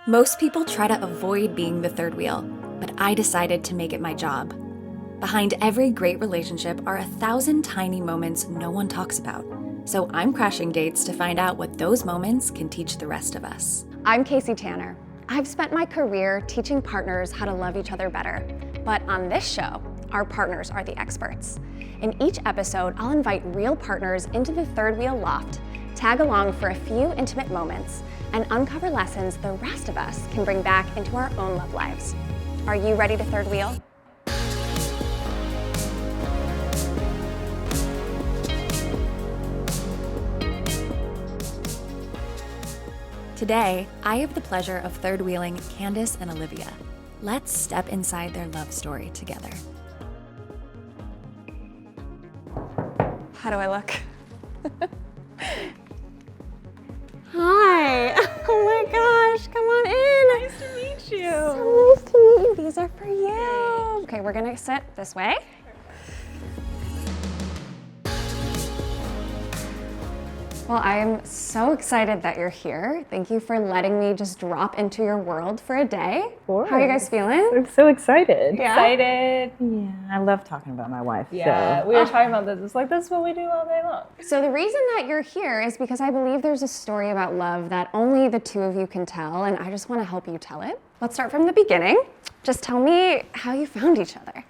Most people try to avoid being the third wheel, but I decided to make it my job. Behind every great relationship are 1,000 tiny moments no one talks about. So I'm crashing dates to find out what those moments can teach the rest of us. I'm Casey Tanner. I've spent my career teaching partners how to love each other better. But on this show, our partners are the experts. In each episode, I'll invite real partners into the third wheel loft, tag along for a few intimate moments, and uncover lessons the rest of us can bring back into our own love lives. Are you ready to third wheel? Today, I have the pleasure of third wheeling Candice and Olivia. Let's step inside their love story together. How do I look? Hi. Oh my gosh, come on in. Nice to meet you. So nice to meet you. These are for you. Okay, we're gonna sit this way. Well, I am so excited that you're here. Thank you for letting me just drop into your world for a day. Of course. How are you guys feeling? I'm so excited. Yeah? Excited. Yeah, I love talking about my wife. Yeah, so. we were talking about this. It's like, this is what we do all day long. So the reason that you're here is because I believe there's a story about love that only the two of you can tell, and I just want to help you tell it. Let's start from the beginning. Just tell me how you found each other.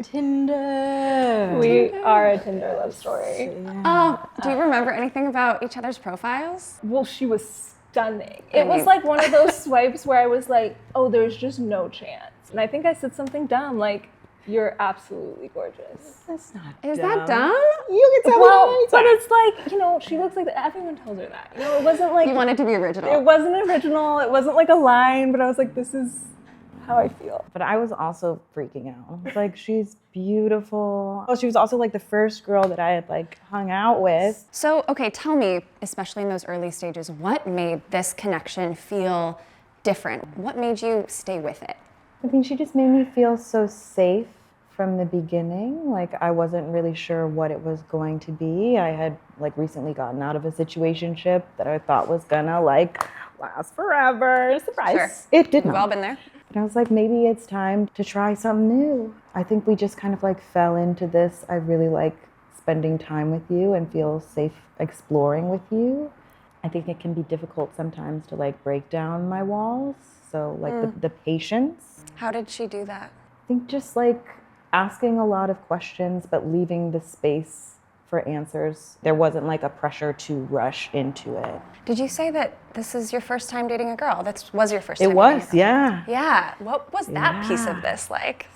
Tinder. We are a Tinder love story. Yeah. Oh, do you remember anything about each other's profiles? Well, she was stunning. It was like one of those swipes where I was like, oh, there's just no chance. And I think I said something dumb, like, you're absolutely gorgeous. That's not Is dumb. that dumb? You can tell Well, me but anytime. it's like, you know, she looks like that. Everyone tells her that. You know, it wasn't like, You wanted to be original. it wasn't original. It wasn't like a line, but I was like, this is how I feel. But I was also freaking out. I was like, she's beautiful. Oh, she was also like the first girl that I had like hung out with. So, okay, tell me, especially in those early stages, what made this connection feel different? What made you stay with it? I think she just made me feel so safe from the beginning. Like I wasn't really sure what it was going to be. I had like recently gotten out of a situationship that I thought was gonna like last forever. Surprise. Sure. It did We've all not. been there. But I was like, maybe it's time to try something new. I think we just kind of like fell into this. I really like spending time with you and feel safe exploring with you. I think it can be difficult sometimes to like break down my walls. So like the patience. How did she do that? I think just like asking a lot of questions, but leaving the space for answers. There wasn't like a pressure to rush into it. Did you say that this is your first time dating a girl? That was your first time It dating was, a girl? yeah. Yeah. What was that piece of Yeah. this like?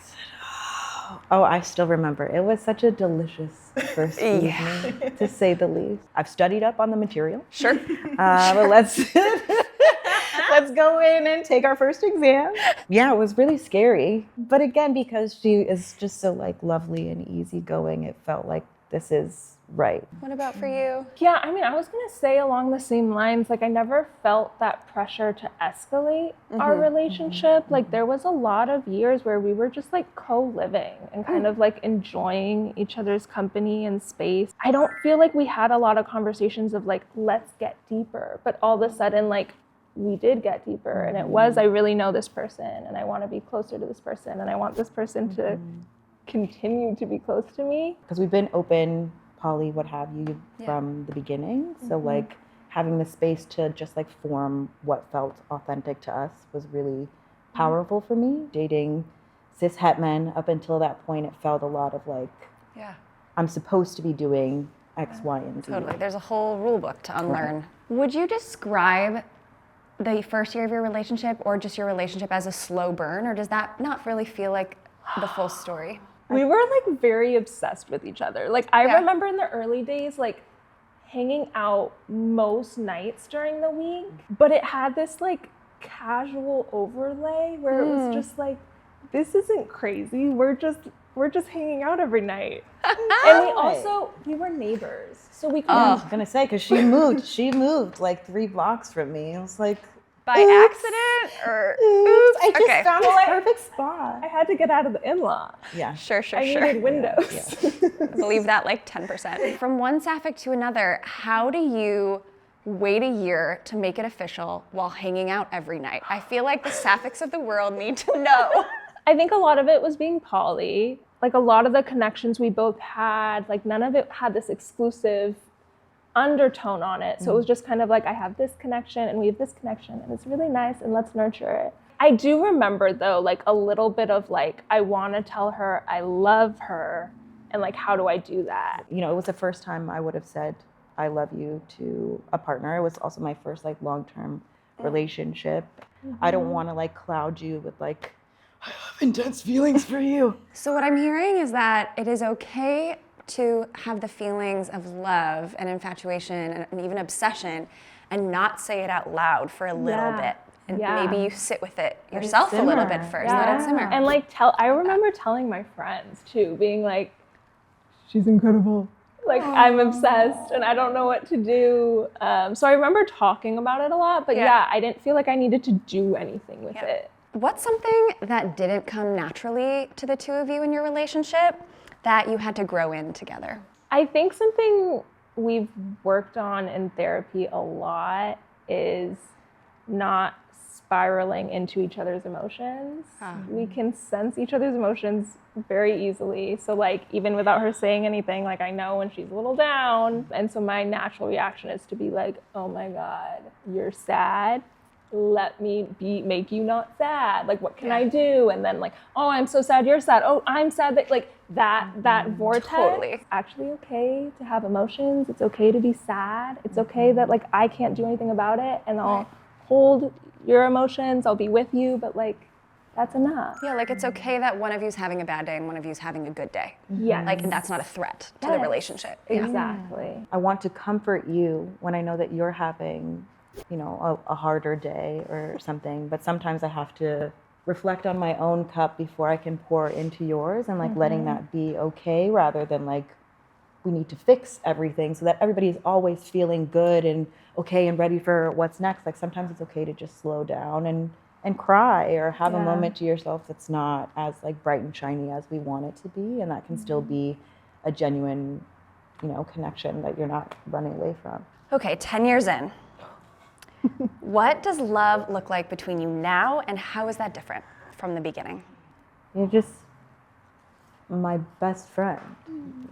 Oh, I still remember. It was such a delicious first evening, to say the least. I've studied up on the material. Sure. But let's go in and take our first exam. Yeah, it was really scary. But again, because she is just so like lovely and easygoing, it felt like this is right. What about for you? Yeah, I mean, I was gonna say along the same lines, like I never felt that pressure to escalate our relationship. Like there was a lot of years where we were just like co-living and kind of like enjoying each other's company and space. I don't feel like we had a lot of conversations of like, let's get deeper, but all of a sudden like we did get deeper and it was, I really know this person and I wanna be closer to this person and I want this person to continue to be close to me. Because we've been open, poly, what have you, from the beginning. So like having the space to just like form what felt authentic to us was really powerful for me. Dating cis het men, up until that point, it felt a lot of like, I'm supposed to be doing X, Y, and Z. Totally. There's a whole rule book to unlearn. Right. Would you describe the first year of your relationship or just your relationship as a slow burn, or does that not really feel like the full story? We were like very obsessed with each other. Like I remember in the early days, like hanging out most nights during the week, but it had this like casual overlay where it was just like, this isn't crazy. We're just hanging out every night. And we were neighbors. So we could I was gonna say, because she moved like 3 blocks from me. I was like, By accident or oops, I just Okay. found a perfect spot. I had to get out of the in-law. Yeah. Sure. I needed windows. Believe that like 10%. From one sapphic to another, how do you wait a year to make it official while hanging out every night? I feel like the sapphics of the world need to know. I think a lot of it was being poly. Like a lot of the connections we both had, like none of it had this exclusive undertone on it. So it was just kind of like, I have this connection and we have this connection and it's really nice and let's nurture it. I do remember though, like a little bit of like, I want to tell her I love her and like, how do I do that? You know, it was the first time I would have said I love you to a partner. It was also my first like long-term relationship. I don't want to like cloud you with like, I have intense feelings for you. So what I'm hearing is that it is okay to have the feelings of love and infatuation and even obsession and not say it out loud for a little bit. And maybe you sit with it yourself a little bit first, let it simmer. And like I remember telling my friends too, being like, she's incredible. Like I'm obsessed and I don't know what to do. So I remember talking about it a lot, but I didn't feel like I needed to do anything with it. What's something that didn't come naturally to the two of you in your relationship that you had to grow in together? I think something we've worked on in therapy a lot is not spiraling into each other's emotions. We can sense each other's emotions very easily. So like even without her saying anything, like I know when she's a little down. And so my natural reaction is to be like, oh my God, you're sad. Let me make you not sad. Like, what can I do? And then like, oh, I'm so sad, you're sad. Oh, I'm sad. That like that vortex. Totally. It's actually okay to have emotions. It's okay to be sad. It's okay that like I can't do anything about it, and I'll hold your emotions. I'll be with you, but like that's enough. Yeah, like it's okay that one of you's having a bad day and one of you's having a good day. Yeah. Like that's not a threat to the relationship. Exactly. I want to comfort you when I know that you're having, you know, a harder day or something, but sometimes I have to reflect on my own cup before I can pour into yours, and like letting that be okay rather than like we need to fix everything so that everybody's always feeling good and okay and ready for what's next. Like sometimes it's okay to just slow down and cry or have a moment to yourself that's not as like bright and shiny as we want it to be, and that can still be a genuine, you know, connection that you're not running away from. Okay, 10 years in. What does love look like between you now, and how is that different from the beginning? You're just my best friend.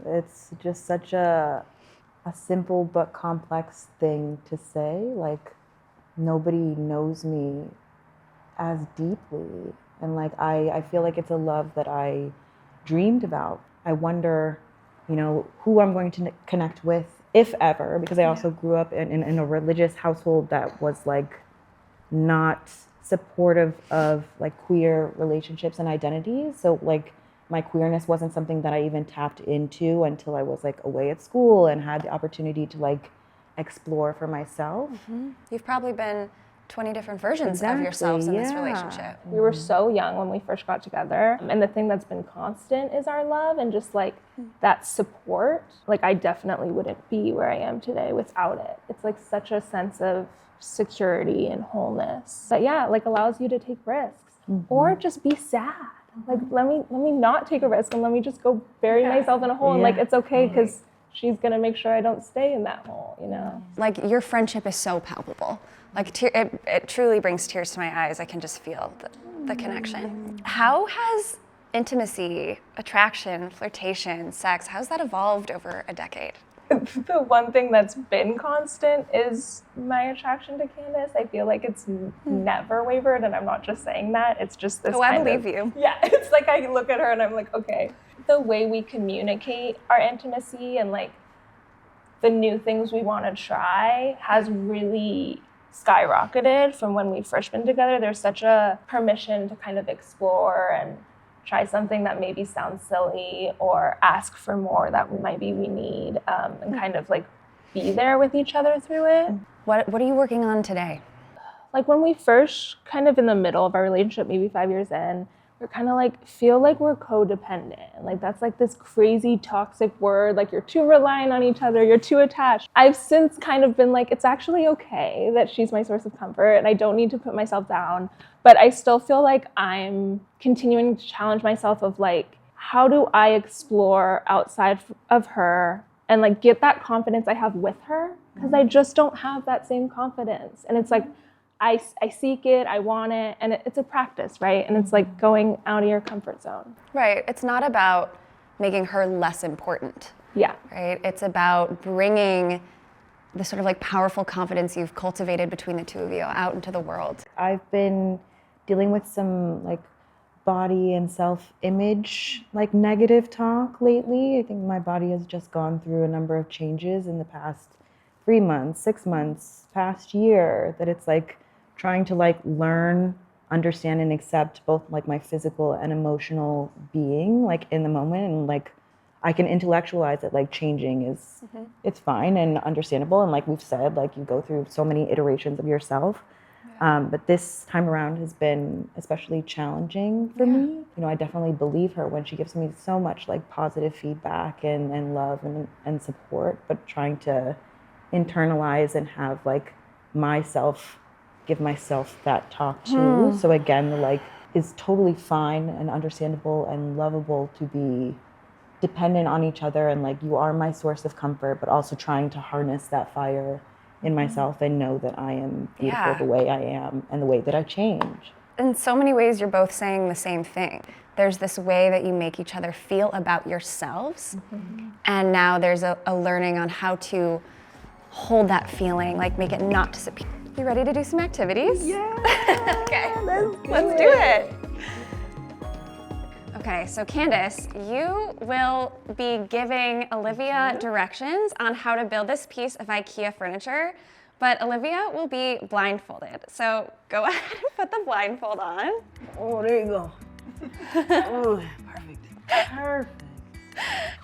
It's just such a simple but complex thing to say. Like nobody knows me as deeply, and like I feel like it's a love that I dreamed about. I wonder, you know, who I'm going to connect with, if ever, because I also grew up in a religious household that was like not supportive of like queer relationships and identities. So like my queerness wasn't something that I even tapped into until I was like away at school and had the opportunity to like explore for myself. You've probably been 20 different versions of yourselves in this relationship. We were so young when we first got together, and the thing that's been constant is our love and just like that support. Like I definitely wouldn't be where I am today without it. It's like such a sense of security and wholeness that like allows you to take risks or just be sad. Like let me not take a risk and let me just go bury myself in a hole and like it's okay because she's gonna make sure I don't stay in that hole, you know? Like your friendship is so palpable. Like it truly brings tears to my eyes. I can just feel the connection. How has intimacy, attraction, flirtation, sex, how's that evolved over a decade? The one thing that's been constant is my attraction to Candice. I feel like it's never wavered, and I'm not just saying that. It's just this I believe you. Yeah, it's like I look at her and I'm like, okay. The way we communicate our intimacy and like the new things we want to try has really skyrocketed from when we've first been together. There's such a permission to kind of explore and try something that maybe sounds silly or ask for more that maybe we need, and kind of like be there with each other through it. What are you working on today? Like when we first kind of in the middle of our relationship, maybe 5 years in, we're kind of like feel like we're codependent. Like that's like this crazy toxic word, like you're too reliant on each other, you're too attached. I've since kind of been like, it's actually okay that she's my source of comfort and I don't need to put myself down, but I still feel like I'm continuing to challenge myself of like, how do I explore outside of her and like get that confidence I have with her because I just don't have that same confidence. And it's like, I seek it, I want it, and it's a practice, right? And it's like going out of your comfort zone. Right. It's not about making her less important. Yeah. Right? It's about bringing the sort of like powerful confidence you've cultivated between the two of you out into the world. I've been dealing with some like body and self-image like negative talk lately. I think my body has just gone through a number of changes in the past 3 months, 6 months, past year, that it's like trying to like learn, understand, and accept both like my physical and emotional being like in the moment, and like I can intellectualize it, like changing is, it's fine and understandable. And like we've said, like you go through so many iterations of yourself. But this time around has been especially challenging for me. You know, I definitely believe her when she gives me so much like positive feedback and love and support, but trying to internalize and have like myself, give myself that talk too. So again, the like is totally fine and understandable and lovable to be dependent on each other, and like you are my source of comfort, but also trying to harness that fire in myself and know that I am beautiful the way I am and the way that I change. In so many ways, you're both saying the same thing. There's this way that you make each other feel about yourselves, and now there's a learning on how to hold that feeling, like make it not disappear. You ready to do some activities? Yeah. Okay, let's do it. Okay, so Candice, you will be giving Olivia directions on how to build this piece of IKEA furniture, but Olivia will be blindfolded. So go ahead and put the blindfold on. Oh, there you go. Oh, perfect. Perfect.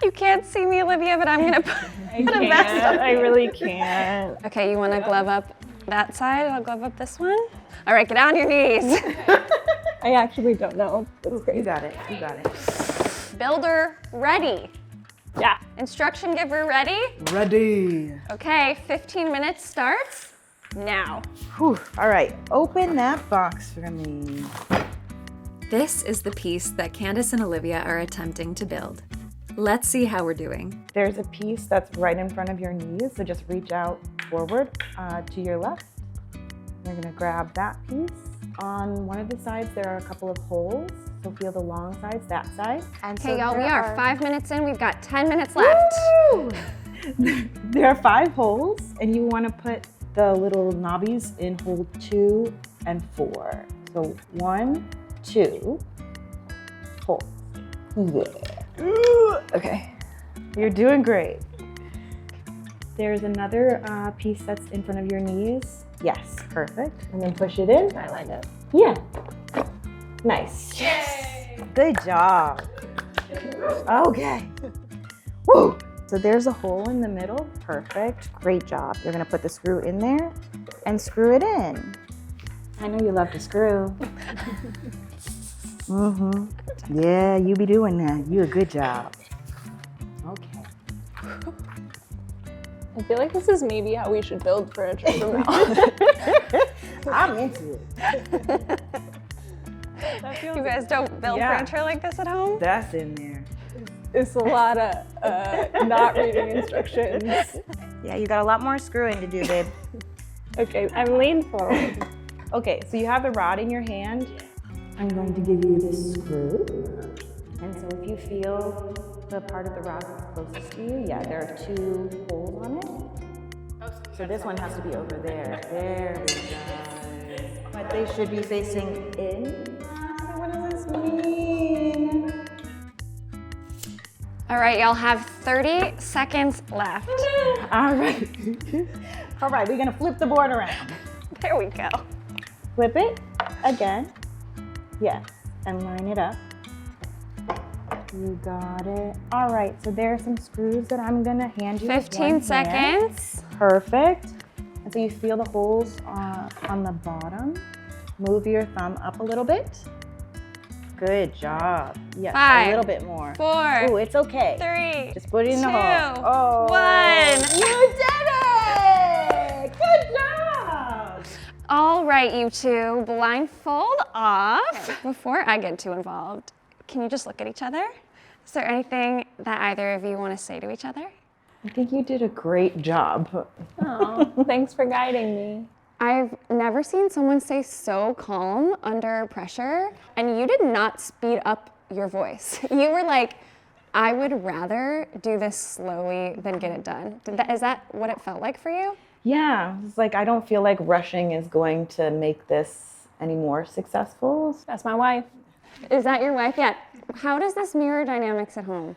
You can't see me, Olivia, but I'm gonna put a vest on. I really can't. Okay, you wanna glove up that side? I'll glove up this one. All right, get on your knees. I actually don't know. That's great. You got it. You got it. Builder ready. Yeah. Instruction giver ready? Ready. Okay, 15 minutes starts now. Whew. All right. Open that box for me. This is the piece that Candice and Olivia are attempting to build. Let's see how we're doing. There's a piece that's right in front of your knees, so just reach out forward to your left. You're gonna grab that piece. On one of the sides, there are a couple of holes, so feel the long sides, that side. And Okay, so y'all, we there are 5 minutes in. We've got 10 minutes left. Woo! There are 5 holes, and you want to put the little knobbies in hole 2 and 4. So 1, 2, hold. Yeah. Okay. You're doing great. There's another piece that's in front of your knees. Yes, perfect. And then push it in. I lined up. Yeah. Nice. Yes. Good job. Okay. Woo. So there's a hole in the middle. Perfect. Great job. You're gonna put the screw in there and screw it in. I know you love to screw. Yeah, you be doing that. You a good job. Okay. I feel like this is maybe how we should build furniture from now on. I'm into it. You guys don't build furniture like this at home? That's in there. It's a lot of not reading instructions. Yeah, you got a lot more screwing to do, babe. Okay, I'm leaning forward. Okay, so you have the rod in your hand. I'm going to give you this screw. And so if you feel the part of the rod that's closest to you, yeah, there are 2 holes on it. So this one has to be over there. There we go. But they should be facing in. What does this mean? All right, y'all have 30 seconds left. All right. All right, we're gonna flip the board around. There we go. Flip it again. Yes, and line it up. You got it. All right, so there are some screws that I'm gonna hand you. 15 seconds. Perfect. And so you feel the holes on the bottom. Move your thumb up a little bit. Good job. Yes, 5, a little bit more. 4, Oh, it's okay. 3, Just put it in 2, the hole. Oh, 1. You did it! Good job! All right, you two, blindfold off. Before I get too involved, can you just look at each other? Is there anything that either of you want to say to each other? I think you did a great job. Oh, thanks for guiding me. I've never seen someone stay so calm under pressure, and you did not speed up your voice. You were like, I would rather do this slowly than get it done. Is that what it felt like for you? Yeah, it's like I don't feel like rushing is going to make this any more successful. That's my wife. Is that your wife? Yeah. How does this mirror dynamics at home?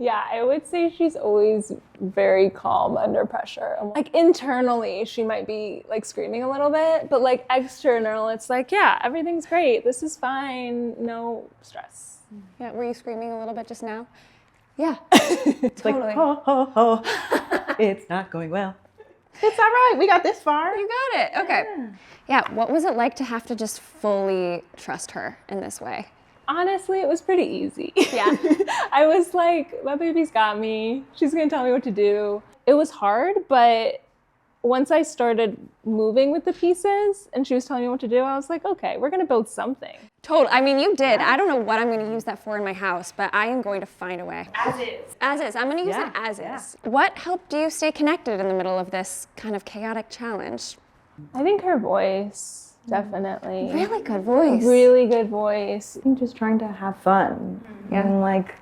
Yeah, I would say she's always very calm under pressure. Like internally, she might be like screaming a little bit, but like external, it's like, yeah, everything's great. This is fine. No stress. Yeah, were you screaming a little bit just now? Yeah, It's totally. like, ho, ho, ho. It's not going well. It's all right. We got this far. You got it. Okay. Yeah, what was it like to have to just fully trust her in this way? Honestly, it was pretty easy. Yeah. I was like, my baby's got me. She's gonna tell me what to do. It was hard, but once I started moving with the pieces and she was telling me what to do, I was like, okay, we're gonna build something. Total. I mean, you did. I don't know what I'm going to use that for in my house, but I am going to find a way. As is. As is. I'm going to use it as is. What helped you stay connected in the middle of this kind of chaotic challenge? I think her voice, definitely. Really good voice. Really good voice. I think just trying to have fun. And like,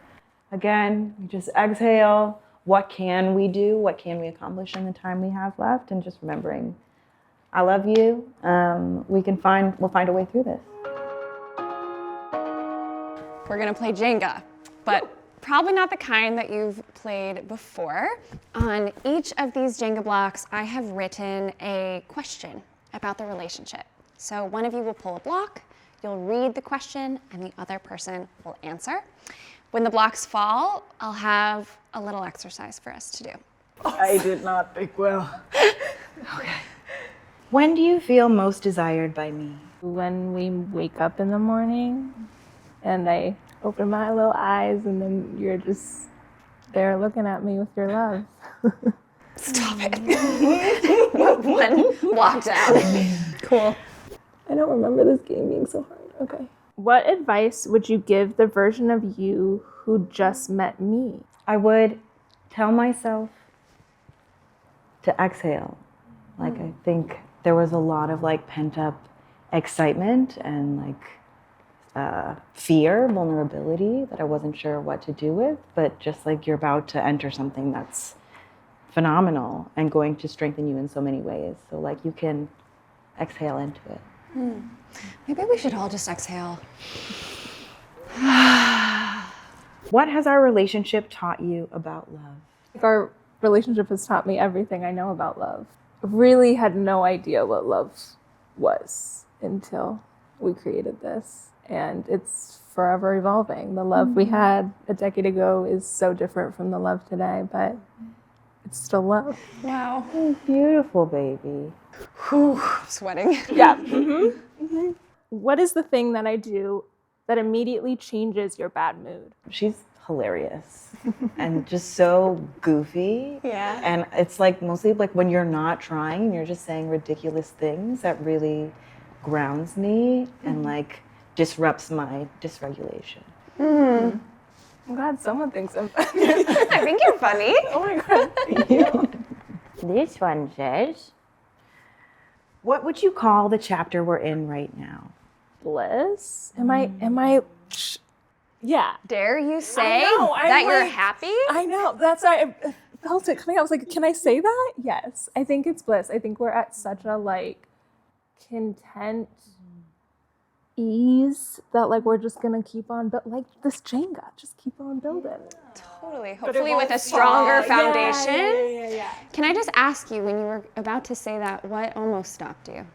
again, we just exhale. What can we do? What can we accomplish in the time we have left? And just remembering, I love you. We'll find a way through this. We're going to play Jenga, but probably not the kind that you've played before. On each of these Jenga blocks, I have written a question about the relationship. So one of you will pull a block, you'll read the question, and the other person will answer. When the blocks fall, I'll have a little exercise for us to do. I did not think well. Okay. When do you feel most desired by me? When we wake up in the morning and I open my little eyes and then you're just there looking at me with your love. Stop it. One block down. Cool. I don't remember this game being so hard. Okay. What advice would you give the version of you who just met me? I would tell myself to exhale. Like, I think there was a lot of like pent up excitement and like fear, vulnerability that I wasn't sure what to do with, but just like you're about to enter something that's phenomenal and going to strengthen you in so many ways. So like you can exhale into it. Maybe we should all just exhale. What has our relationship taught you about love? Our relationship has taught me everything I know about love. I really had no idea what love was until we created this. And it's forever evolving. The love we had a decade ago is so different from the love today, but it's still love. Wow. Beautiful, baby. Whew, sweating. Yeah. What is the thing that I do that immediately changes your bad mood? She's hilarious and just so goofy. Yeah. And it's like mostly like when you're not trying and you're just saying ridiculous things that really grounds me and like disrupts my dysregulation. I'm glad someone thinks I'm funny. I think you're funny. Oh my God. Thank you. This one says, what would you call the chapter we're in right now? Bliss? Am I, yeah. Dare you say know, I'm that you're like- happy? I know, that's why I felt it coming out. I was like, can I say that? Yes, I think it's bliss. I think we're at such a like content ease that like we're just gonna keep on, but like this Jenga, just keep on building. Totally. Hopefully with a stronger foundation. Yeah. Can I just ask you, when you were about to say that, what almost stopped you?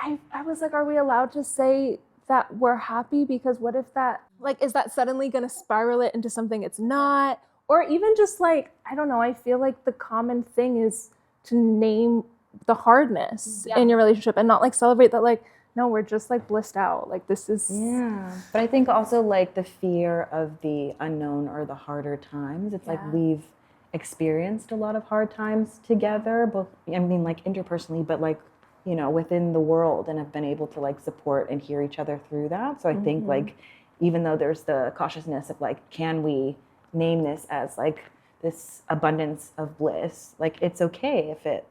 I was like, are we allowed to say that we're happy? Because what if that, like, is that suddenly going to spiral it into something it's not? Or even just like, I don't know, I feel like the common thing is to name the hardness in your relationship and not like celebrate that, like, no, we're just like blissed out. Like this is. Yeah. But I think also like the fear of the unknown or the harder times. It's like we've experienced a lot of hard times together, both, I mean, like interpersonally, but like, you know, within the world, and have been able to like support and hear each other through that. So I think like, even though there's the cautiousness of like, can we name this as like this abundance of bliss. Like, it's okay if it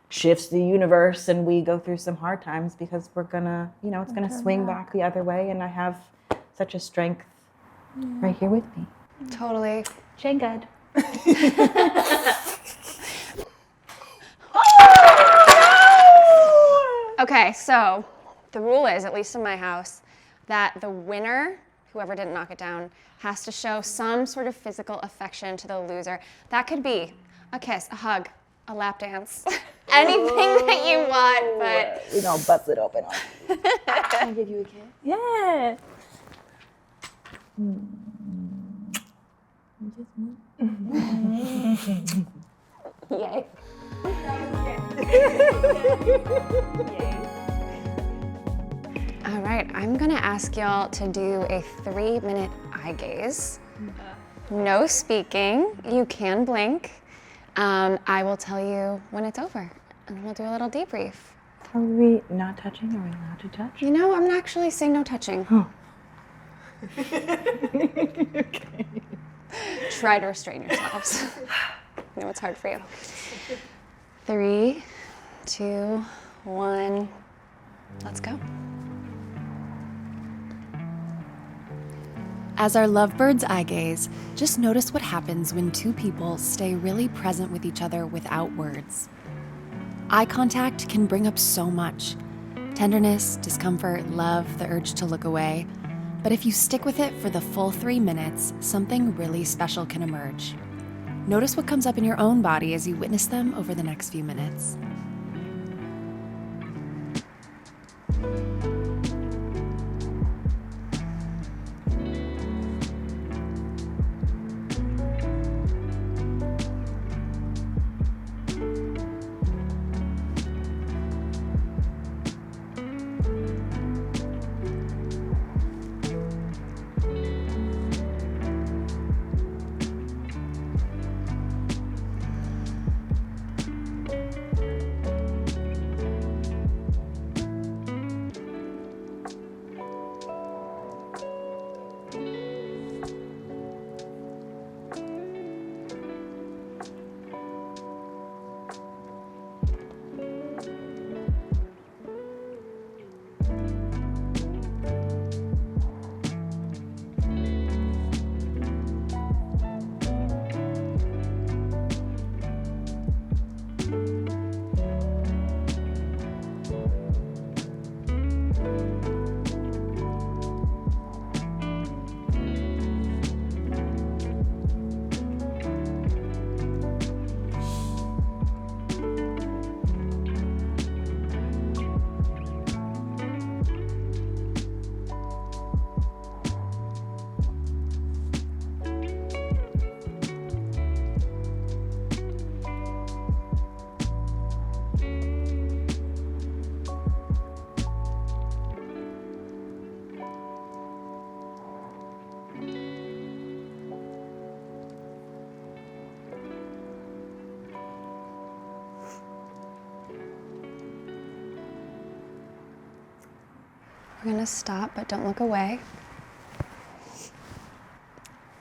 shifts the universe and we go through some hard times, because we're gonna, you know, it's gonna swing back the other way. And I have such a strength right here with me. Totally. Jenga. Okay, so the rule is, at least in my house, that the winner, whoever didn't knock it down, has to show some sort of physical affection to the loser. That could be a kiss, a hug, a lap dance, anything that you want, but... You know, bust it open. Can I give you a kiss? Yeah. Yay. All right, I'm gonna ask y'all to do a 3-minute eye gaze. No speaking, you can blink. I will tell you when it's over, and we'll do a little debrief. Are we not touching? Are we allowed to touch? You know, I'm actually saying no touching. Oh. Okay. Try to restrain yourselves. I know it's hard for you. 3, 2, 1, let's go. As our lovebirds eye gaze, just notice what happens when two people stay really present with each other without words. Eye contact can bring up so much: tenderness, discomfort, love, the urge to look away. But if you stick with it for the full 3 minutes, something really special can emerge. Notice what comes up in your own body as you witness them over the next few minutes. We're gonna stop, but don't look away.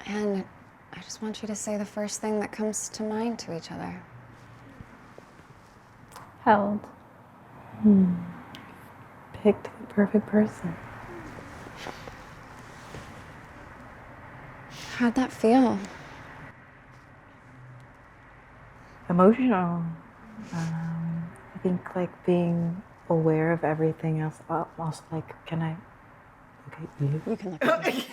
And I just want you to say the first thing that comes to mind to each other. Held. Picked the perfect person. How'd that feel? Emotional. I think like being aware of everything else. Also, like, can I look at you? You can look at me.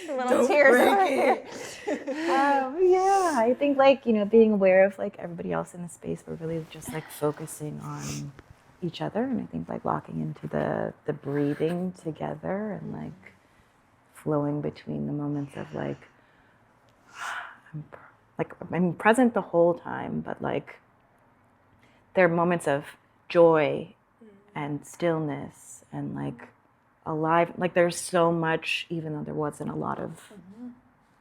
Little tears over here. Yeah, I think like, you know, being aware of like everybody else in the space, but really just like focusing on each other. And I think like locking into the breathing together and like flowing between the moments of like, I'm present the whole time, but like there are moments of joy and stillness and like alive. Like there's so much, even though there wasn't a lot of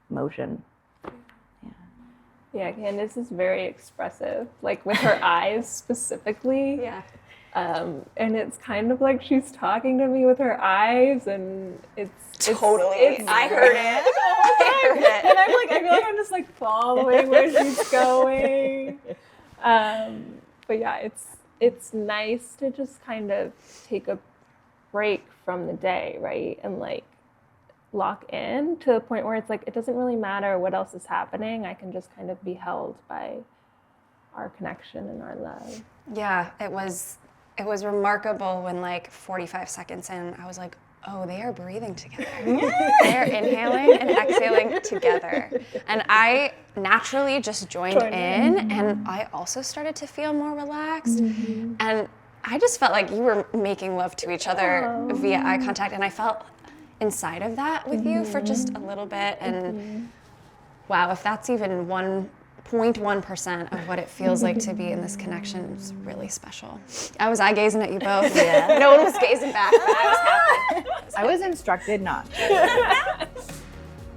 motion. Yeah, Candice is very expressive, like with her eyes specifically. Yeah. And it's kind of like she's talking to me with her eyes, and it's I heard it. I heard it. And I'm like, I feel like I'm just like following where she's going. But yeah, it's nice to just kind of take a break from the day, right? And like lock in to the point where it's like, it doesn't really matter what else is happening. I can just kind of be held by our connection and our love. Yeah, it was remarkable when like 45 seconds in, I was like, oh, they are breathing together. They're inhaling and exhaling together. And I naturally just joined in, and I also started to feel more relaxed. And I just felt like you were making love to each other via eye contact, and I felt inside of that with you for just a little bit. And wow, if that's even 0.1% of what it feels like to be in this connection, is really special. I was eye gazing at you both. Yeah. No one was gazing back, but I was happy. I was instructed not.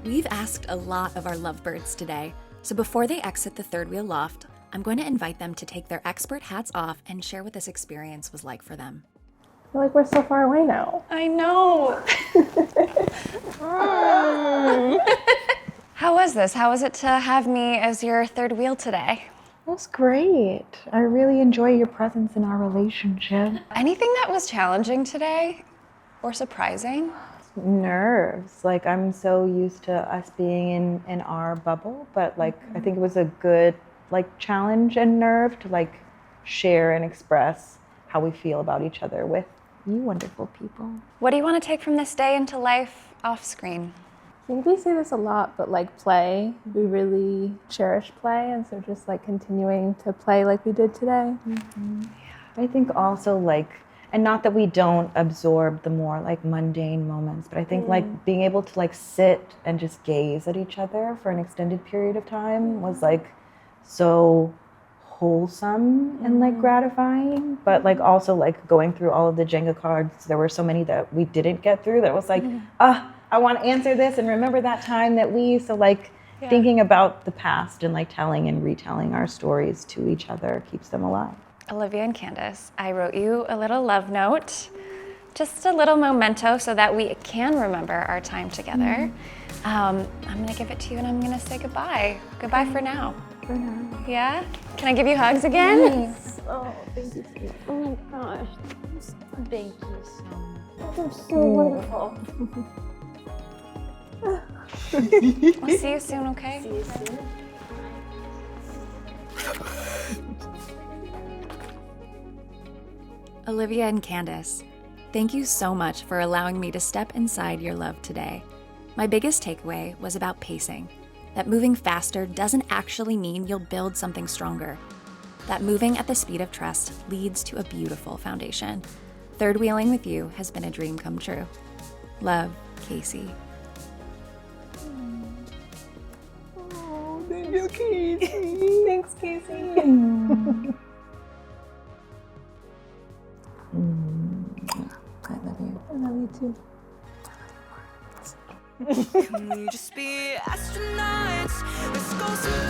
We've asked a lot of our lovebirds today, so before they exit the Third Wheel Loft, I'm going to invite them to take their expert hats off and share what this experience was like for them. I feel like we're so far away now. I know. How was this? How was it to have me as your third wheel today? It was great. I really enjoy your presence in our relationship. Anything that was challenging today or surprising? Nerves. Like, I'm so used to us being in our bubble, but like I think it was a good like challenge and nerve to like share and express how we feel about each other with you wonderful people. What do you want to take from this day into life off screen? I think we say this a lot, but like play, we really cherish play, and so just like continuing to play like we did today. I think also like, and not that we don't absorb the more like mundane moments, but I think like being able to like sit and just gaze at each other for an extended period of time was like so wholesome and like gratifying, but like also like going through all of the Jenga cards, there were so many that we didn't get through that was like, I want to answer this and remember that time that so like thinking about the past and like telling and retelling our stories to each other keeps them alive. Olivia and Candice, I wrote you a little love note, just a little memento so that we can remember our time together. I'm gonna give it to you and I'm gonna say goodbye. Goodbye for now. Yeah? Can I give you hugs again? Yes. Oh, thank you. Oh my gosh. Thank you so much. You're so wonderful. We'll see you soon, okay? See you soon. Olivia and Candice, thank you so much for allowing me to step inside your love today. My biggest takeaway was about pacing, that moving faster doesn't actually mean you'll build something stronger, that moving at the speed of trust leads to a beautiful foundation. Third wheeling with you has been a dream come true. Love, Casey. Oh, thank you, Casey. Thanks, Casey. I love you. I love you too. Can we just be astronauts? Let's go somewhere.